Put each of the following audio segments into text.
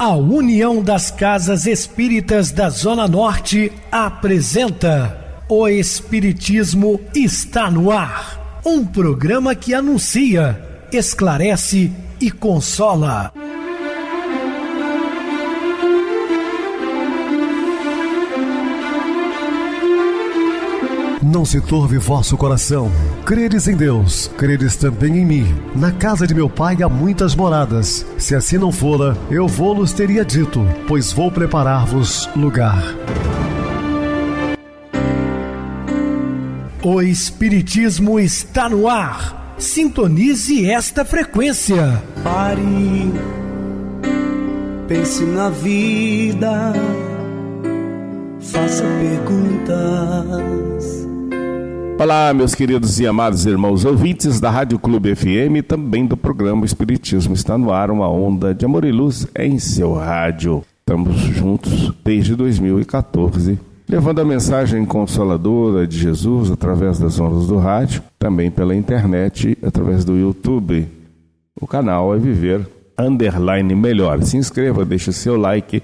A União das Casas Espíritas da Zona Norte apresenta O Espiritismo está no ar, um programa que anuncia, esclarece e consola. Não se turve vosso coração. Credes em Deus, credes também em mim. Na casa de meu pai há muitas moradas. Se assim não fora, eu vou-los teria dito, pois vou preparar-vos lugar. O Espiritismo está no ar. Sintonize esta frequência. Pare, pense na vida, faça perguntas. Olá, meus queridos e amados irmãos ouvintes da Rádio Clube FM e também do programa Espiritismo está no ar, uma onda de amor e luz em seu rádio. Estamos juntos desde 2014, levando a mensagem consoladora de Jesus através das ondas do rádio, também pela internet, através do YouTube. O canal é Viver _Melhor. Se inscreva, deixe seu like,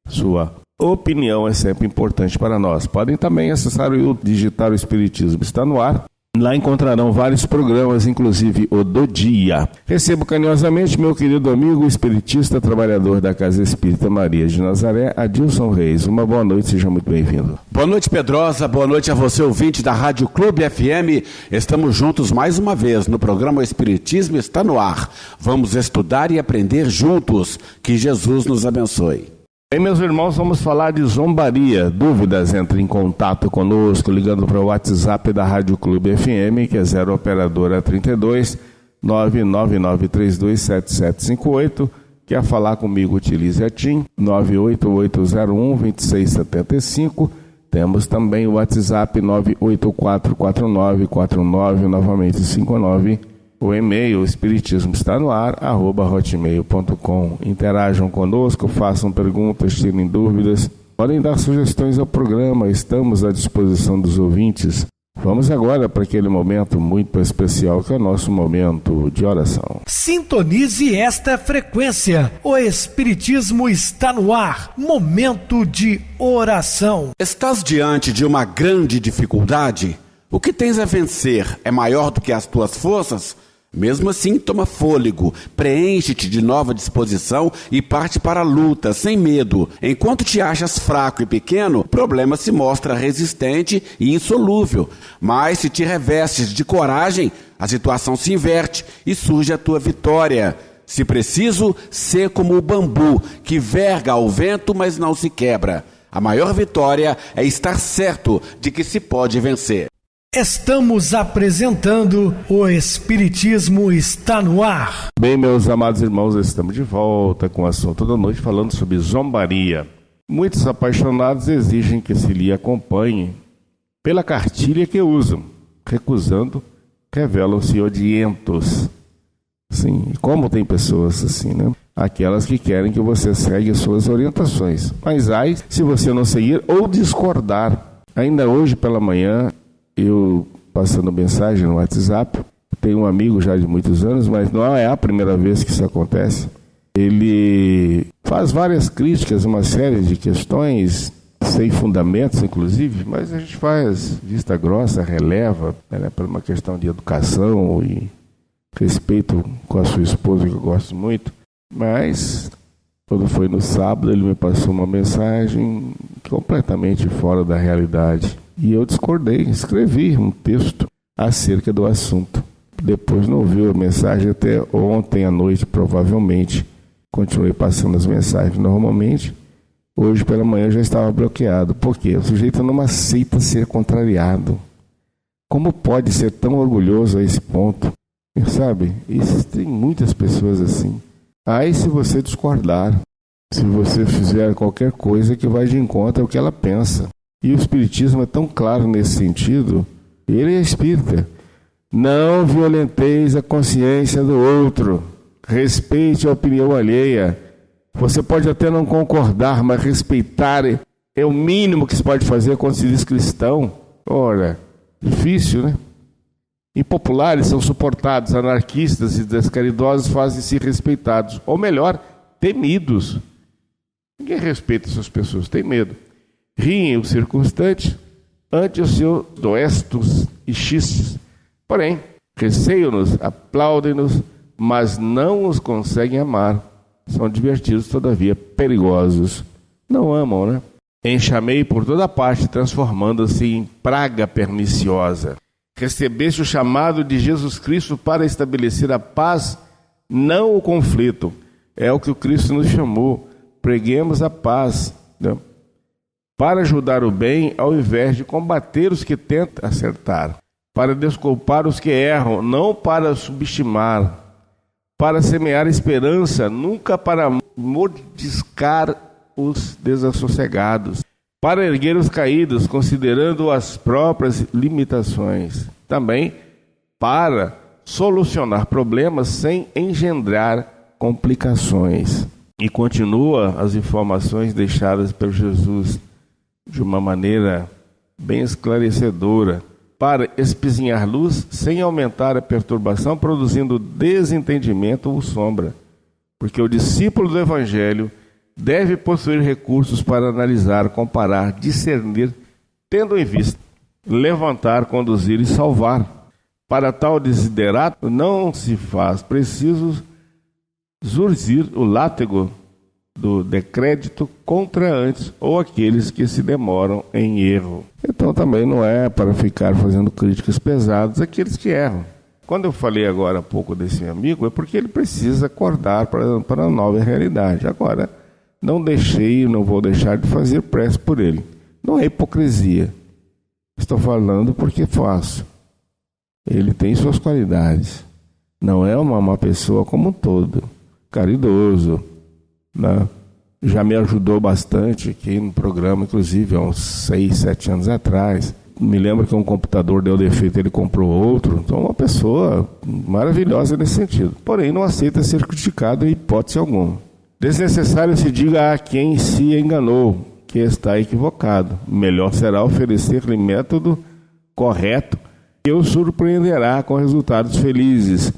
sua opinião é sempre importante para nós. Podem também acessar o YouTube, digitar o Espiritismo está no ar. Lá encontrarão vários programas, inclusive o do dia. Recebo carinhosamente meu querido amigo espiritista, trabalhador da Casa Espírita Maria de Nazaré, Adilson Reis. Uma boa noite, seja muito bem-vindo. Boa noite, Pedrosa. Boa noite a você, ouvinte da Rádio Clube FM. Estamos juntos mais uma vez no programa O Espiritismo está no ar. Vamos estudar e aprender juntos. Que Jesus nos abençoe. Bem, meus irmãos, vamos falar de zombaria. Dúvidas, entre em contato conosco ligando para o WhatsApp da Rádio Clube FM, que é 0 operadora 32 999327758. Quer falar comigo, utilize a TIM 988012675. Temos também o WhatsApp 9844949, novamente 59. O e-mail espiritismo está no ar, @hotmail.com. Interajam conosco, façam perguntas, tirem dúvidas. Podem dar sugestões ao programa, estamos à disposição dos ouvintes. Vamos agora para aquele momento muito especial que é o nosso momento de oração. Sintonize esta frequência. O Espiritismo está no ar. Momento de oração. Estás diante de uma grande dificuldade? O que tens a vencer é maior do que as tuas forças? Mesmo assim, toma fôlego, preenche-te de nova disposição e parte para a luta, sem medo. Enquanto te achas fraco e pequeno, o problema se mostra resistente e insolúvel. Mas se te revestes de coragem, a situação se inverte e surge a tua vitória. Se preciso, sê como o bambu, que verga ao vento, mas não se quebra. A maior vitória é estar certo de que se pode vencer. Estamos apresentando O Espiritismo está no ar. Bem, meus amados irmãos, estamos de volta com o assunto da noite falando sobre zombaria. Muitos apaixonados exigem que se lhe acompanhe pela cartilha que usam. Recusando, revelam-se odientos. Sim, como tem pessoas assim, né? Aquelas que querem que você segue as suas orientações. Mas ai, se você não seguir ou discordar. Ainda hoje pela manhã, eu passando mensagem no WhatsApp, tenho um amigo já de muitos anos, mas não é a primeira vez que isso acontece. Ele faz várias críticas, uma série de questões, sem fundamentos inclusive, mas a gente faz vista grossa, releva, né, por uma questão de educação e respeito com a sua esposa, que eu gosto muito. Mas quando foi no sábado, ele me passou uma mensagem completamente fora da realidade. E eu discordei, escrevi um texto acerca do assunto. Depois não ouviu a mensagem até ontem à noite, provavelmente. Continuei passando as mensagens normalmente. Hoje pela manhã já estava bloqueado. Por quê? O sujeito não aceita ser contrariado. Como pode ser tão orgulhoso a esse ponto? Sabe? Existem muitas pessoas assim. Aí se você discordar, se você fizer qualquer coisa que vai de encontro ao que ela pensa. E o Espiritismo é tão claro nesse sentido, ele é espírita. Não violenteis a consciência do outro, respeite a opinião alheia. Você pode até não concordar, mas respeitar é o mínimo que se pode fazer quando se diz cristão. Ora, difícil, né? Impopulares são suportados, anarquistas e descaridosos fazem-se respeitados, ou melhor, temidos. Ninguém respeita essas pessoas, tem medo. Riem os circunstantes ante os seus doestos e xistes. Porém, receiam-nos, aplaudem-nos, mas não os conseguem amar. São divertidos, todavia perigosos. Não amam, né? Enxamei por toda parte, transformando-se em praga perniciosa. Recebeste o chamado de Jesus Cristo para estabelecer a paz, não o conflito. É o que o Cristo nos chamou. Preguemos a paz, né? Para ajudar o bem, ao invés de combater os que tentam acertar. Para desculpar os que erram, não para subestimar. Para semear esperança, nunca para mordiscar os desassossegados. Para erguer os caídos, considerando as próprias limitações. Também para solucionar problemas sem engendrar complicações. E continua as informações deixadas por Jesus de uma maneira bem esclarecedora, para espizinhar luz sem aumentar a perturbação, produzindo desentendimento ou sombra. Porque o discípulo do Evangelho deve possuir recursos para analisar, comparar, discernir, tendo em vista levantar, conduzir e salvar. Para tal desiderato não se faz preciso zurzir o látego do decrédito contra antes ou aqueles que se demoram em erro. Então também não é para ficar fazendo críticas pesadas àqueles que erram. Quando eu falei agora há pouco desse amigo, é porque ele precisa acordar para a nova realidade. Agora, não vou deixar de fazer prece por ele. Não é hipocrisia. Estou falando porque faço. Ele tem suas qualidades. Não é uma pessoa como um todo. Caridoso, né? Já me ajudou bastante aqui no programa, inclusive há uns 6, 7 anos atrás. Me lembro que um computador deu defeito, ele comprou outro. Então, uma pessoa maravilhosa nesse sentido. Porém, não aceita ser criticado em hipótese alguma. Desnecessário se diga a quem se enganou, que está equivocado. Melhor será oferecer-lhe método correto, que o surpreenderá com resultados felizes.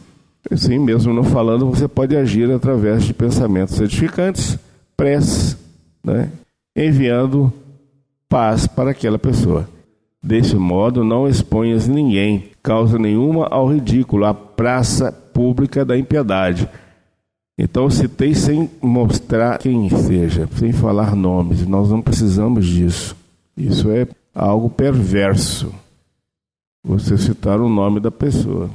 Assim mesmo, não falando, você pode agir através de pensamentos edificantes, preces, né? Enviando paz para aquela pessoa. Desse modo, não exponhas ninguém, causa nenhuma ao ridículo, à praça pública da impiedade. Então, citei sem mostrar quem seja, sem falar nomes. Nós não precisamos disso. Isso é algo perverso. Você citar o nome da pessoa.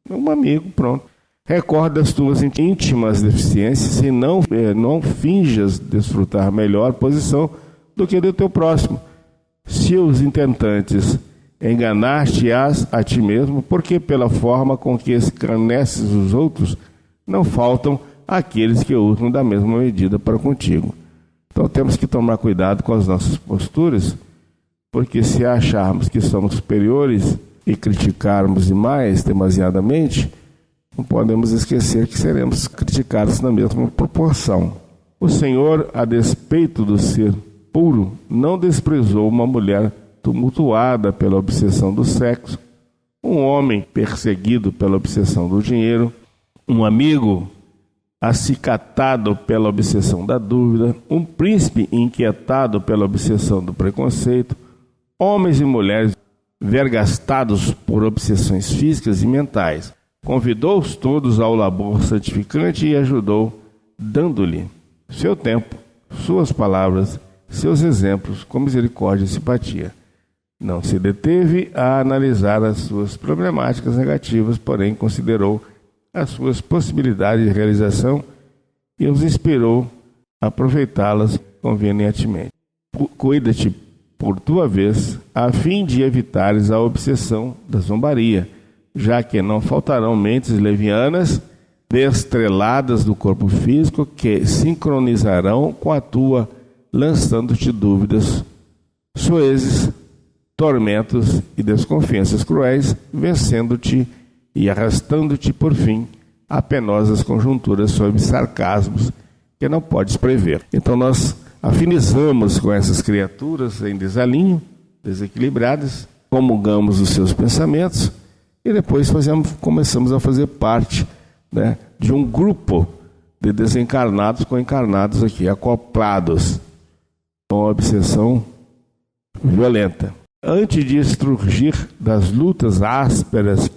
Um amigo, pronto. Recorda as tuas íntimas deficiências e não finjas desfrutar melhor posição do que do teu próximo. Se os intentantes enganar-te-ás a ti mesmo, porque pela forma com que escarneces os outros, não faltam aqueles que usam da mesma medida para contigo. Então temos que tomar cuidado com as nossas posturas, porque se acharmos que somos superiores e criticarmos demasiadamente, não podemos esquecer que seremos criticados na mesma proporção. O Senhor, a despeito do ser puro, não desprezou uma mulher tumultuada pela obsessão do sexo, um homem perseguido pela obsessão do dinheiro, um amigo acicatado pela obsessão da dúvida, um príncipe inquietado pela obsessão do preconceito, homens e mulheres vergastados por obsessões físicas e mentais. Convidou-os todos ao labor santificante e ajudou, dando-lhe seu tempo, suas palavras, seus exemplos com misericórdia e simpatia. Não se deteve a analisar as suas problemáticas negativas, porém considerou as suas possibilidades de realização e os inspirou a aproveitá-las convenientemente. Cuida-te, por tua vez, a fim de evitares a obsessão da zombaria, já que não faltarão mentes levianas, destreladas do corpo físico, que sincronizarão com a tua, lançando-te dúvidas, soezes, tormentos e desconfianças cruéis, vencendo-te e arrastando-te, por fim, a penosas conjunturas sob sarcasmos que não podes prever. Então nós afinizamos com essas criaturas em desalinho, desequilibradas, comungamos os seus pensamentos e depois começamos a fazer parte, né, de um grupo de desencarnados com encarnados aqui, acoplados, com uma obsessão violenta. Antes de surgir das lutas ásperas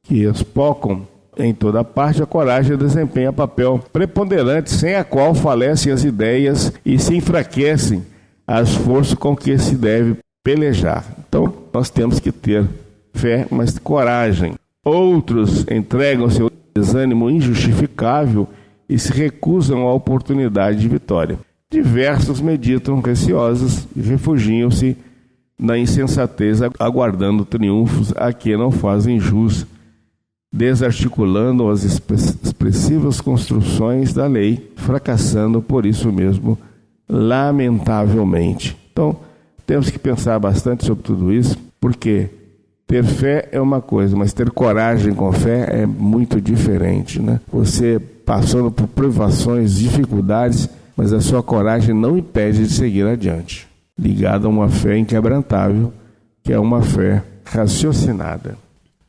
que espocam em toda parte, a coragem desempenha papel preponderante, sem a qual falecem as ideias e se enfraquecem as forças com que se deve pelejar. Então, nós temos que ter fé, mas coragem. Outros entregam-se ao desânimo injustificável e se recusam à oportunidade de vitória. Diversos meditam receosos e refugiam-se na insensatez, aguardando triunfos a que não fazem jus, desarticulando as expressivas construções da lei, fracassando por isso mesmo, lamentavelmente. Então, temos que pensar bastante sobre tudo isso, porque ter fé é uma coisa, mas ter coragem com fé é muito diferente, né? Você passando por privações, dificuldades, mas a sua coragem não impede de seguir adiante, ligada a uma fé inquebrantável, que é uma fé raciocinada.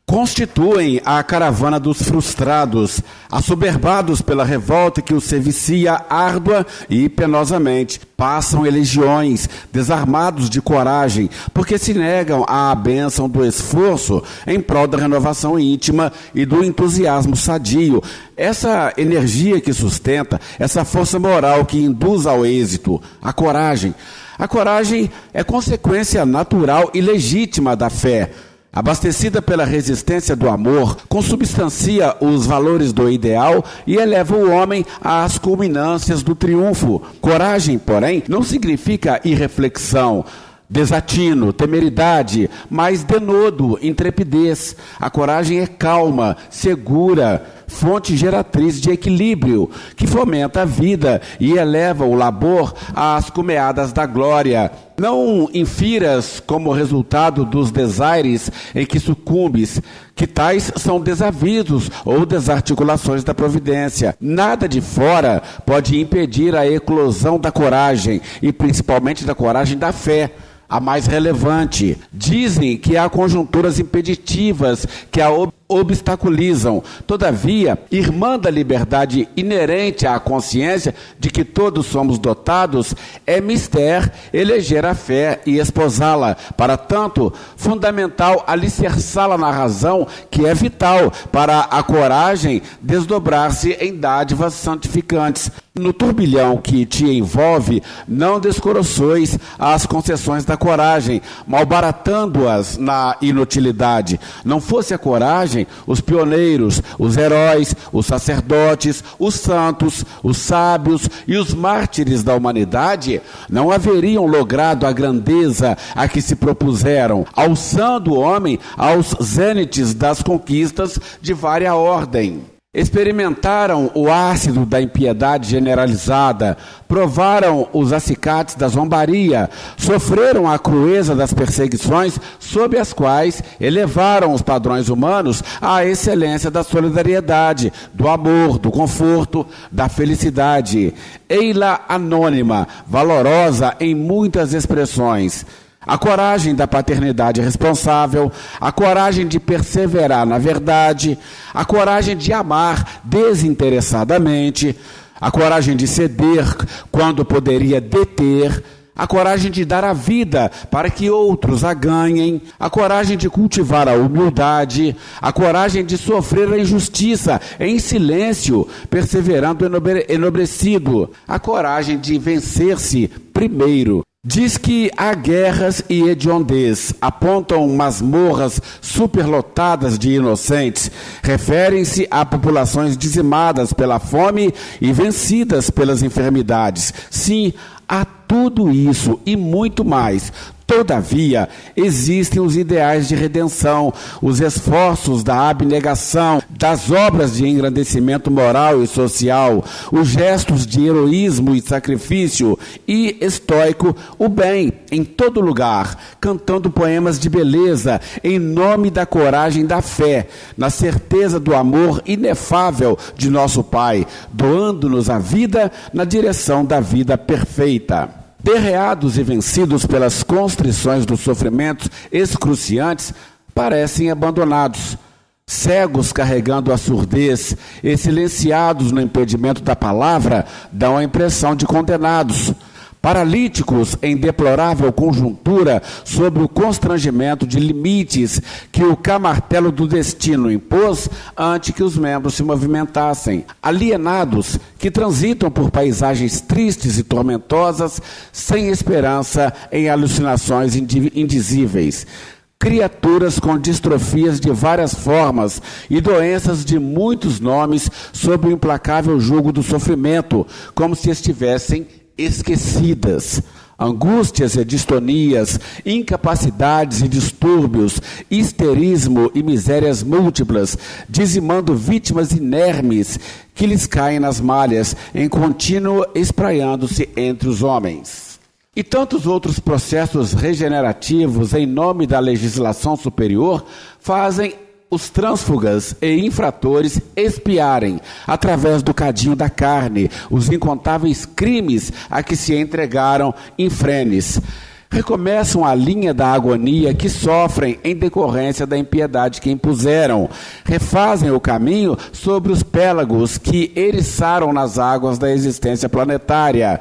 Constituem a caravana dos frustrados, assoberbados pela revolta que os servicia árdua e penosamente. Passam em legiões, desarmados de coragem, porque se negam à bênção do esforço em prol da renovação íntima e do entusiasmo sadio. Essa energia que sustenta, essa força moral que induz ao êxito, a coragem. A coragem é consequência natural e legítima da fé. Abastecida pela resistência do amor, consubstancia os valores do ideal e eleva o homem às culminâncias do triunfo. Coragem, porém, não significa irreflexão, desatino, temeridade, mas denodo, intrepidez. A coragem é calma, segura, fonte geratriz de equilíbrio, que fomenta a vida e eleva o labor às cumeadas da glória. Não infiras como resultado dos desaires em que sucumbes, que tais são desavisos ou desarticulações da providência. Nada de fora pode impedir a eclosão da coragem, e principalmente da coragem da fé, a mais relevante. Dizem que há conjunturas impeditivas que a obstaculizam. Todavia, irmã da liberdade inerente à consciência de que todos somos dotados, é mister eleger a fé e esposá-la. Para tanto, fundamental alicerçá-la na razão, que é vital para a coragem desdobrar-se em dádivas santificantes. No turbilhão que te envolve, não descoroçois as concessões da coragem, malbaratando-as na inutilidade. Não fosse a coragem, os pioneiros, os heróis, os sacerdotes, os santos, os sábios e os mártires da humanidade não haveriam logrado a grandeza a que se propuseram, alçando o homem aos zênites das conquistas de vária ordem. Experimentaram o ácido da impiedade generalizada, provaram os acicates da zombaria, sofreram a crueza das perseguições, sob as quais elevaram os padrões humanos à excelência da solidariedade, do amor, do conforto, da felicidade. Ei-la anônima, valorosa em muitas expressões. A coragem da paternidade responsável, a coragem de perseverar na verdade, a coragem de amar desinteressadamente, a coragem de ceder quando poderia deter, a coragem de dar a vida para que outros a ganhem, a coragem de cultivar a humildade, a coragem de sofrer a injustiça em silêncio, perseverando enobrecido, a coragem de vencer-se primeiro. Diz que há guerras e hediondez, apontam masmorras superlotadas de inocentes, referem-se a populações dizimadas pela fome e vencidas pelas enfermidades. Sim, há tudo isso e muito mais. Todavia, existem os ideais de redenção, os esforços da abnegação, das obras de engrandecimento moral e social, os gestos de heroísmo e sacrifício e, estoico, o bem em todo lugar, cantando poemas de beleza em nome da coragem da fé, na certeza do amor inefável de nosso Pai, doando-nos a vida na direção da vida perfeita. Derreados e vencidos pelas constrições dos sofrimentos excruciantes, parecem abandonados. Cegos carregando a surdez e silenciados no impedimento da palavra dão a impressão de condenados. Paralíticos em deplorável conjuntura sob o constrangimento de limites que o camartelo do destino impôs antes que os membros se movimentassem. Alienados que transitam por paisagens tristes e tormentosas sem esperança em alucinações indizíveis. Criaturas com distrofias de várias formas e doenças de muitos nomes sob o implacável jugo do sofrimento, como se estivessem esquecidas. Angústias e distonias, incapacidades e distúrbios, histerismo e misérias múltiplas, dizimando vítimas inermes que lhes caem nas malhas, em contínuo espraiando-se entre os homens. E tantos outros processos regenerativos em nome da legislação superior fazem os trânsfugas e infratores expiarem, através do cadinho da carne, os incontáveis crimes a que se entregaram infrenes. Recomeçam a linha da agonia que sofrem em decorrência da impiedade que impuseram. Refazem o caminho sobre os pélagos que eriçaram nas águas da existência planetária.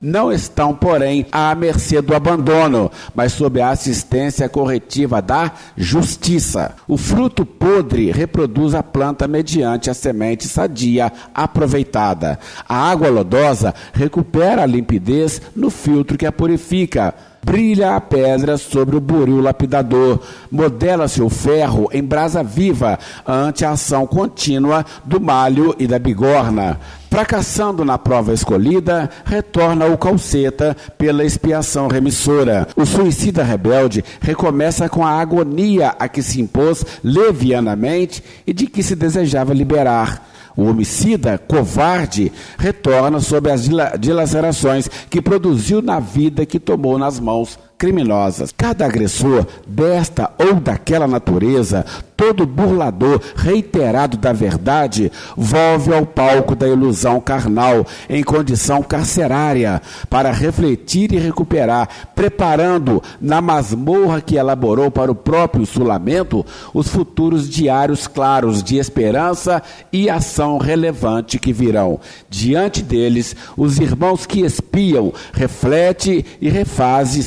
Não estão, porém, à mercê do abandono, mas sob a assistência corretiva da justiça. O fruto podre reproduz a planta mediante a semente sadia aproveitada. A água lodosa recupera a limpidez no filtro que a purifica. Brilha a pedra sobre o buril lapidador, modela-se o ferro em brasa viva ante a ação contínua do malho e da bigorna. Fracassando na prova escolhida, retorna o calceta pela expiação remissora. O suicida rebelde recomeça com a agonia a que se impôs levianamente e de que se desejava liberar. O homicida, covarde, retorna sob as dilacerações que produziu na vida que tomou nas mãos criminosas. Cada agressor desta ou daquela natureza, todo burlador reiterado da verdade, volve ao palco da ilusão carnal em condição carcerária para refletir e recuperar, preparando na masmorra que elaborou para o próprio insulamento os futuros diários claros de esperança e ação relevante que virão. Diante deles, os irmãos que espiam, reflete e refaze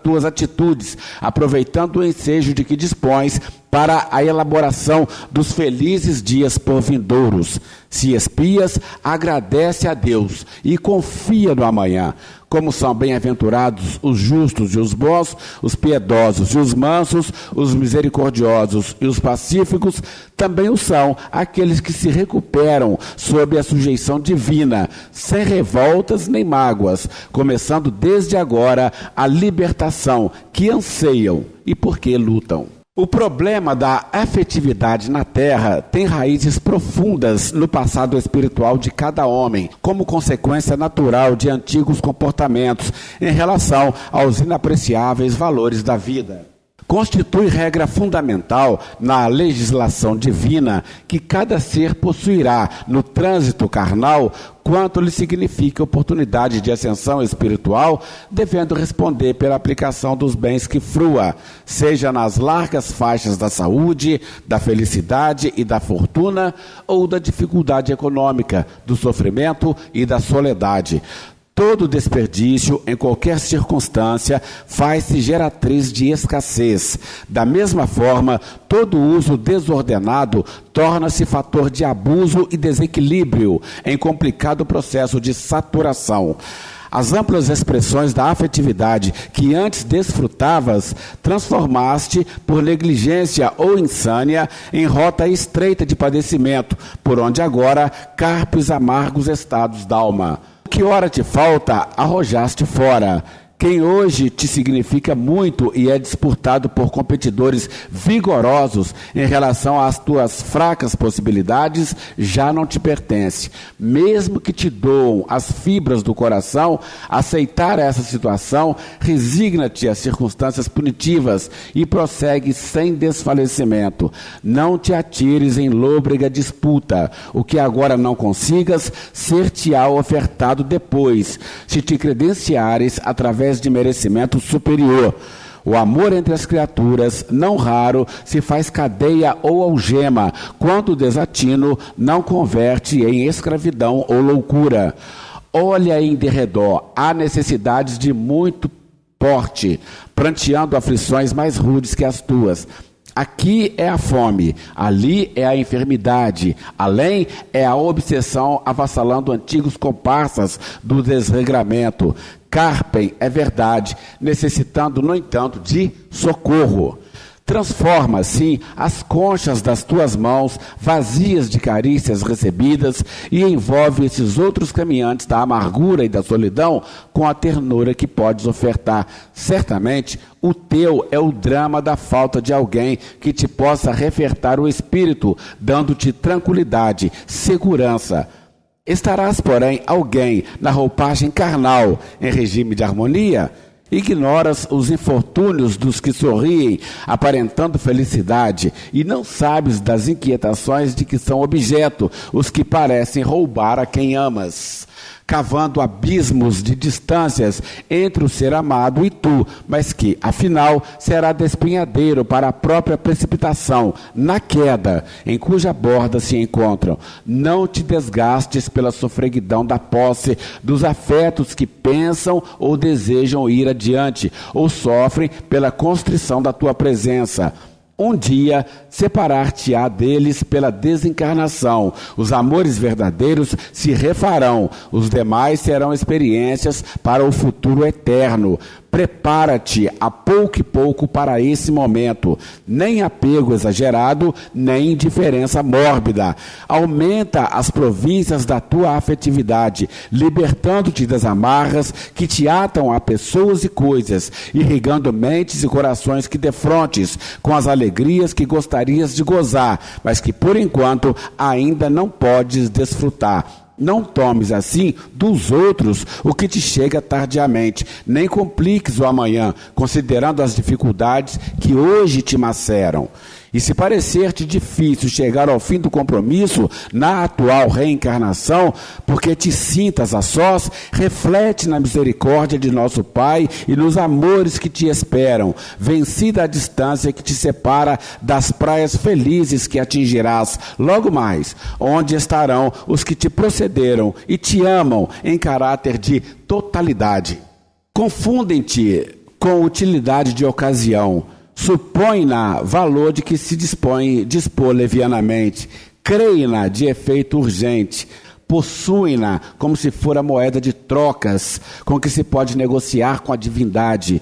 tuas atitudes, aproveitando o ensejo de que dispões para a elaboração dos felizes dias por vindouros. Se espias, agradece a Deus e confia no amanhã. Como são bem-aventurados os justos e os bons, os piedosos e os mansos, os misericordiosos e os pacíficos, também o são aqueles que se recuperam sob a sujeição divina, sem revoltas nem mágoas, começando desde agora a libertação que anseiam e por que lutam. O problema da afetividade na Terra tem raízes profundas no passado espiritual de cada homem, como consequência natural de antigos comportamentos em relação aos inapreciáveis valores da vida. Constitui regra fundamental na legislação divina que cada ser possuirá no trânsito carnal quanto lhe significa oportunidade de ascensão espiritual, devendo responder pela aplicação dos bens que frua, seja nas largas faixas da saúde, da felicidade e da fortuna, ou da dificuldade econômica, do sofrimento e da soledade. Todo desperdício, em qualquer circunstância, faz-se geratriz de escassez. Da mesma forma, todo uso desordenado torna-se fator de abuso e desequilíbrio, em complicado processo de saturação. As amplas expressões da afetividade que antes desfrutavas, transformaste por negligência ou insânia em rota estreita de padecimento, por onde agora carpes amargos estados d'alma. O que ora te falta, arrojaste fora. Quem hoje te significa muito e é disputado por competidores vigorosos em relação às tuas fracas possibilidades, já não te pertence. Mesmo que te doam as fibras do coração, aceitar essa situação, resigna-te às circunstâncias punitivas e prossegue sem desfalecimento. Não te atires em lôbrega disputa. O que agora não consigas, ser-te-á ofertado depois, se te credenciares através de merecimento superior. O amor entre as criaturas, não raro, se faz cadeia ou algema, quando o desatino não converte em escravidão ou loucura. Olha em derredor, há necessidades de muito porte, pranteando aflições mais rudes que as tuas. Aqui é a fome, ali é a enfermidade, além é a obsessão avassalando antigos comparsas do desregramento. Carpem, é verdade, necessitando, no entanto, de socorro. Transforma, sim, as conchas das tuas mãos, vazias de carícias recebidas, e envolve esses outros caminhantes da amargura e da solidão com a ternura que podes ofertar. Certamente, o teu é o drama da falta de alguém que te possa refertar o espírito, dando-te tranquilidade, segurança. Estarás, porém, alguém na roupagem carnal, em regime de harmonia? Ignoras os infortúnios dos que sorriem, aparentando felicidade, e não sabes das inquietações de que são objeto os que parecem roubar a quem amas, cavando abismos de distâncias entre o ser amado e tu, mas que, afinal, será despenhadeiro para a própria precipitação, na queda, em cuja borda se encontram. Não te desgastes pela sofreguidão da posse dos afetos que pensam ou desejam ir adiante, ou sofrem pela constrição da tua presença. Um dia, separar-te-á deles pela desencarnação. Os amores verdadeiros se refarão. Os demais serão experiências para o futuro eterno. Prepara-te a pouco e pouco para esse momento. Nem apego exagerado, nem indiferença mórbida. Aumenta as províncias da tua afetividade, libertando-te das amarras que te atam a pessoas e coisas, irrigando mentes e corações que defrontes com as alegrias que gostarias de gozar, mas que por enquanto ainda não podes desfrutar. Não tomes assim dos outros o que te chega tardiamente, nem compliques o amanhã, considerando as dificuldades que hoje te maceram. E se parecer-te difícil chegar ao fim do compromisso na atual reencarnação, porque te sintas a sós, reflete na misericórdia de nosso Pai e nos amores que te esperam, vencida a distância que te separa das praias felizes que atingirás logo mais, onde estarão os que te procederam e te amam em caráter de totalidade. Confundem-te com utilidade de ocasião, supõe-na valor de que se dispor levianamente, creem-na de efeito urgente, possuem-na como se fora moeda de trocas, com que se pode negociar com a divindade.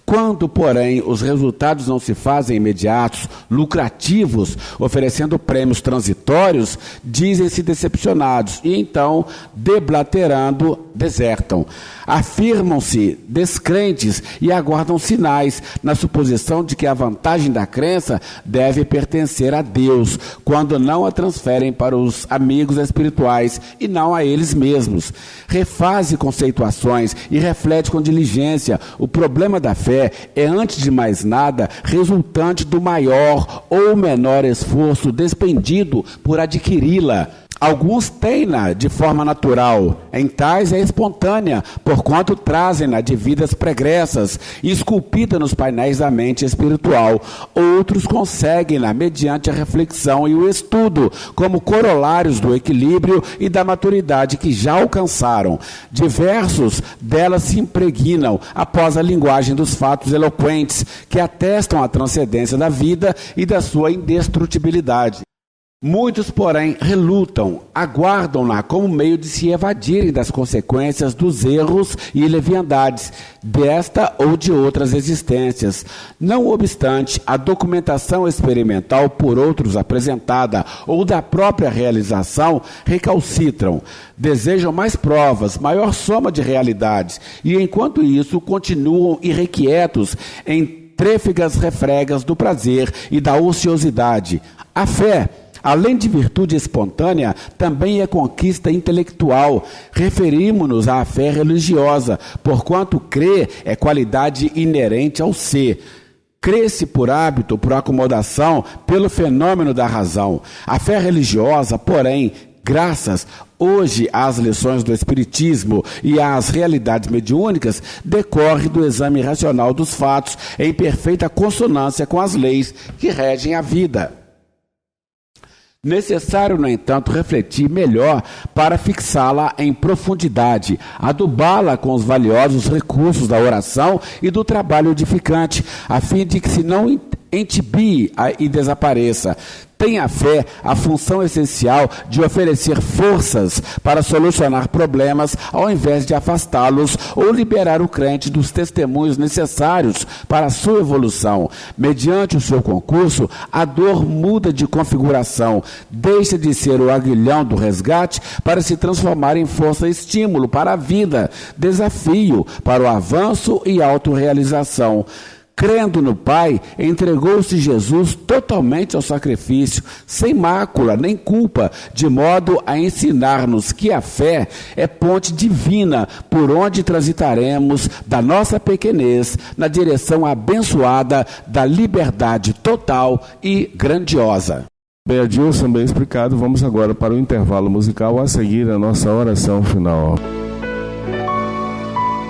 Quando, porém, os resultados não se fazem imediatos, lucrativos, oferecendo prêmios transitórios, dizem-se decepcionados e então, deblaterando, desertam. Afirmam-se descrentes e aguardam sinais, na suposição de que a vantagem da crença deve pertencer a Deus, quando não a transferem para os amigos espirituais e não a eles mesmos. Refaze conceituações e reflete com diligência. O problema da fé é, antes de mais nada, resultante do maior ou menor esforço despendido por adquiri-la. Alguns têm-na de forma natural, em tais é espontânea, porquanto trazem-na de vidas pregressas, esculpida nos painéis da mente espiritual. Outros conseguem-na mediante a reflexão e o estudo, como corolários do equilíbrio e da maturidade que já alcançaram. Diversos delas se impregnam após a linguagem dos fatos eloquentes, que atestam a transcendência da vida e da sua indestrutibilidade. Muitos, porém, relutam, aguardam-na como meio de se evadirem das consequências dos erros e leviandades desta ou de outras existências. Não obstante, a documentação experimental por outros apresentada ou da própria realização recalcitram, desejam mais provas, maior soma de realidades e, enquanto isso, continuam irrequietos em trêfegas refregas do prazer e da ociosidade. A fé, além de virtude espontânea, também é conquista intelectual. Referimos-nos à fé religiosa, porquanto crer é qualidade inerente ao ser. Crê-se por hábito, por acomodação, pelo fenômeno da razão. A fé religiosa, porém, Graças hoje às lições do Espiritismo e às realidades mediúnicas, decorre do exame racional dos fatos em perfeita consonância com as leis que regem a vida. Necessário, no entanto, refletir melhor para fixá-la em profundidade, adubá-la com os valiosos recursos da oração e do trabalho edificante, a fim de que se não entibie e desapareça. Tem a fé a função essencial de oferecer forças para solucionar problemas ao invés de afastá-los ou liberar o crente dos testemunhos necessários para a sua evolução. Mediante o seu concurso, a dor muda de configuração, deixa de ser o aguilhão do resgate para se transformar em força-estímulo para a vida, desafio para o avanço e autorrealização. Crendo no Pai, entregou-se Jesus totalmente ao sacrifício, sem mácula nem culpa, de modo a ensinar-nos que a fé é ponte divina por onde transitaremos da nossa pequenez na direção abençoada da liberdade total e grandiosa. Bem, Adilson, bem explicado. Vamos agora para o intervalo musical, a seguir a nossa oração final.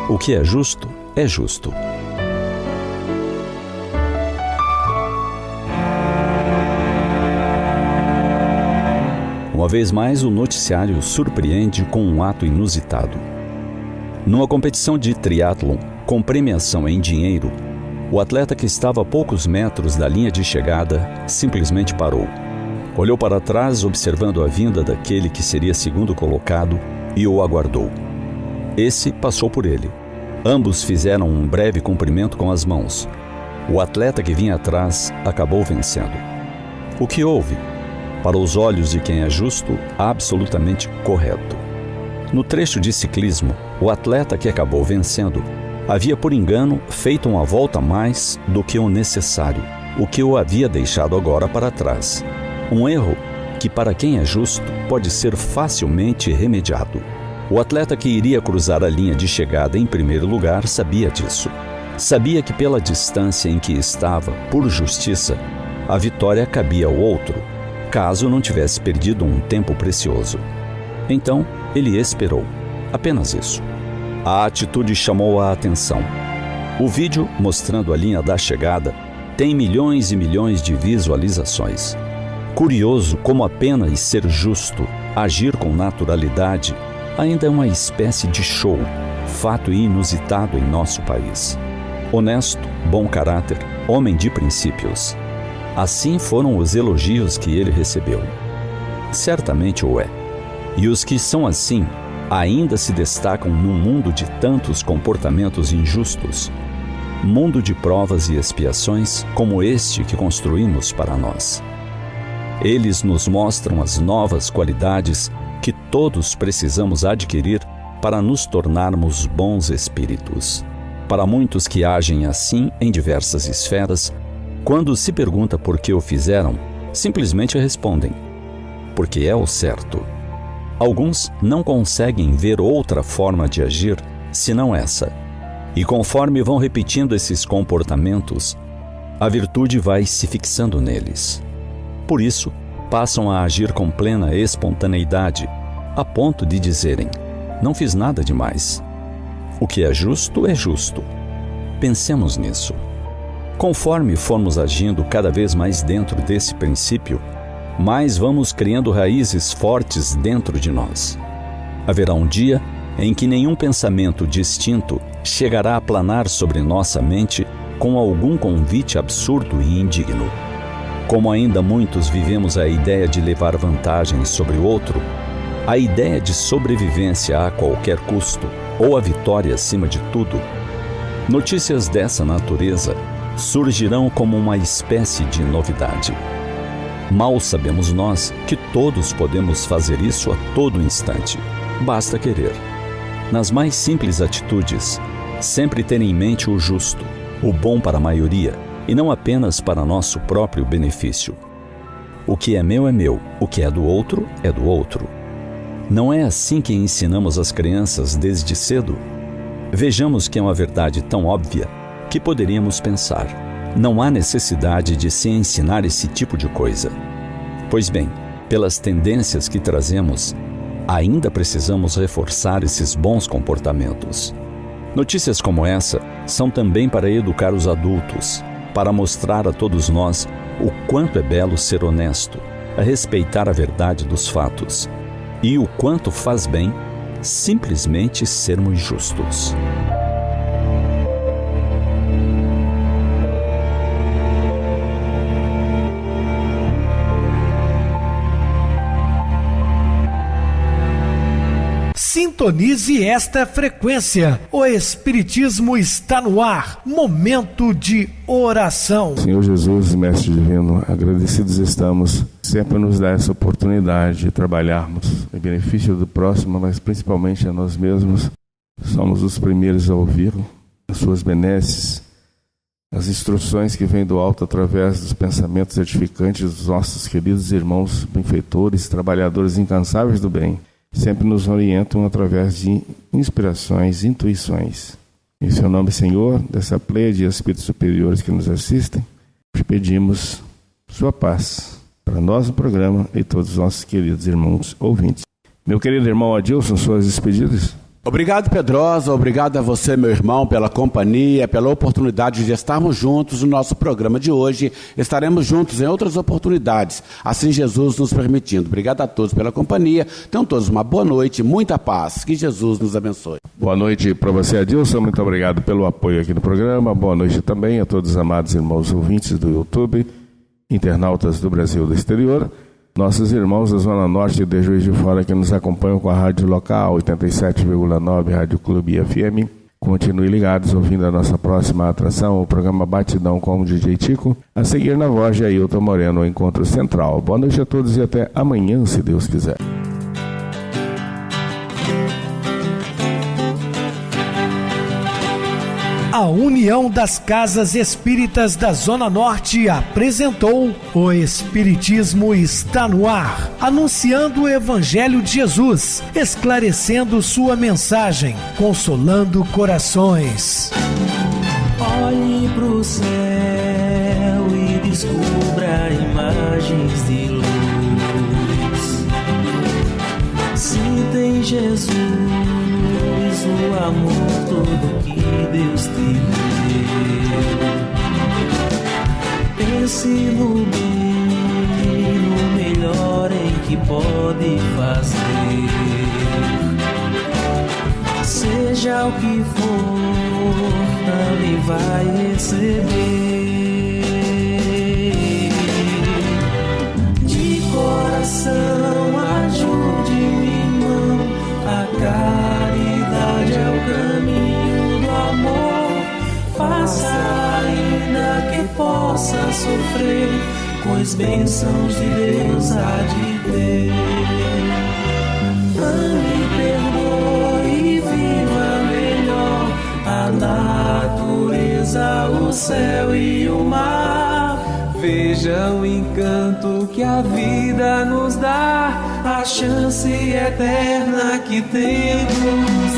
O que é justo, é justo. Uma vez mais, o noticiário surpreende com um ato inusitado. Numa competição de triatlon com premiação em dinheiro, o atleta que estava a poucos metros da linha de chegada simplesmente parou. Olhou para trás, observando a vinda daquele que seria segundo colocado, e o aguardou. Esse passou por ele. Ambos fizeram um breve cumprimento com as mãos. O atleta que vinha atrás acabou vencendo. O que houve? Para os olhos de quem é justo, absolutamente correto. No trecho de ciclismo, o atleta que acabou vencendo havia, por engano, feito uma volta a mais do que o necessário, o que o havia deixado agora para trás. Um erro que, para quem é justo, pode ser facilmente remediado. O atleta que iria cruzar a linha de chegada em primeiro lugar sabia disso. Sabia que, pela distância em que estava, por justiça, a vitória cabia ao outro, caso não tivesse perdido um tempo precioso. Então, ele esperou. Apenas isso. A atitude chamou a atenção. O vídeo, mostrando a linha da chegada, tem milhões e milhões de visualizações. Curioso como apenas ser justo, agir com naturalidade, ainda é uma espécie de show, fato inusitado em nosso país. Honesto, bom caráter, homem de princípios. Assim foram os elogios que ele recebeu. Certamente o é. E os que são assim ainda se destacam num mundo de tantos comportamentos injustos. Mundo de provas e expiações como este que construímos para nós. Eles nos mostram as novas qualidades que todos precisamos adquirir para nos tornarmos bons espíritos. Para muitos que agem assim em diversas esferas, quando se pergunta por que o fizeram, simplesmente respondem: porque é o certo. Alguns não conseguem ver outra forma de agir senão essa. E conforme vão repetindo esses comportamentos, a virtude vai se fixando neles. Por isso, passam a agir com plena espontaneidade, a ponto de dizerem: não fiz nada demais. O que é justo é justo. Pensemos nisso. Conforme formos agindo cada vez mais dentro desse princípio, mais vamos criando raízes fortes dentro de nós. Haverá um dia em que nenhum pensamento distinto chegará a planar sobre nossa mente com algum convite absurdo e indigno. Como ainda muitos vivemos a ideia de levar vantagem sobre o outro, a ideia de sobrevivência a qualquer custo ou a vitória acima de tudo, notícias dessa natureza surgirão como uma espécie de novidade. Mal sabemos nós que todos podemos fazer isso a todo instante. Basta querer. Nas mais simples atitudes, sempre ter em mente o justo, o bom para a maioria, e não apenas para nosso próprio benefício. O que é meu, o que é do outro, é do outro. Não é assim que ensinamos as crianças desde cedo? Vejamos que é uma verdade tão óbvia que poderíamos pensar: não há necessidade de se ensinar esse tipo de coisa. Pois bem, pelas tendências que trazemos, ainda precisamos reforçar esses bons comportamentos. Notícias como essa são também para educar os adultos, para mostrar a todos nós o quanto é belo ser honesto, a respeitar a verdade dos fatos e o quanto faz bem simplesmente sermos justos. Sintonize esta frequência. O Espiritismo está no ar. Momento de oração. Senhor Jesus, Mestre Divino, agradecidos estamos. Sempre nos dá essa oportunidade de trabalharmos em benefício do próximo, mas principalmente a nós mesmos. Somos os primeiros a ouvir as suas benesses, as instruções que vêm do alto através dos pensamentos edificantes dos nossos queridos irmãos benfeitores, trabalhadores incansáveis do bem. Sempre nos orientam através de inspirações, intuições. Em seu nome, Senhor, dessa pleia de espíritos superiores que nos assistem, te pedimos sua paz para nós no programa e todos os nossos queridos irmãos ouvintes. Meu querido irmão Adilson, suas despedidas. Obrigado, Pedrosa, obrigado a você, meu irmão, pela companhia, pela oportunidade de estarmos juntos no nosso programa de hoje. Estaremos juntos em outras oportunidades, assim Jesus nos permitindo. Obrigado a todos pela companhia. Tenham todos uma boa noite, muita paz. Que Jesus nos abençoe. Boa noite para você, Adilson. Muito obrigado pelo apoio aqui no programa. Boa noite também a todos os amados irmãos ouvintes do YouTube, internautas do Brasil e do exterior. Nossos irmãos da Zona Norte e de Juiz de Fora que nos acompanham com a rádio local 87,9 Rádio Clube FM. Continue ligados ouvindo a nossa próxima atração, o programa Batidão com o DJ Tico. A seguir na voz de Ailton Moreno, o Encontro Central. Boa noite a todos e até amanhã, se Deus quiser. A União das Casas Espíritas da Zona Norte apresentou O Espiritismo está no ar, anunciando o Evangelho de Jesus, esclarecendo sua mensagem, consolando corações. Olhe pro céu e descubra imagens de luz. Sinta em Jesus o amor todo que Deus te deu. Pense no bem, no melhor em que pode fazer. Seja o que for, também vai receber. De coração, ajude-me, irmão, a caridade é o caminho do amor. Faça ainda que possa sofrer, pois bênçãos de Deus há de ter. Ame, perdoe e viva melhor a natureza, o céu e o mar. Veja o encanto que a vida nos dá, a chance eterna que temos.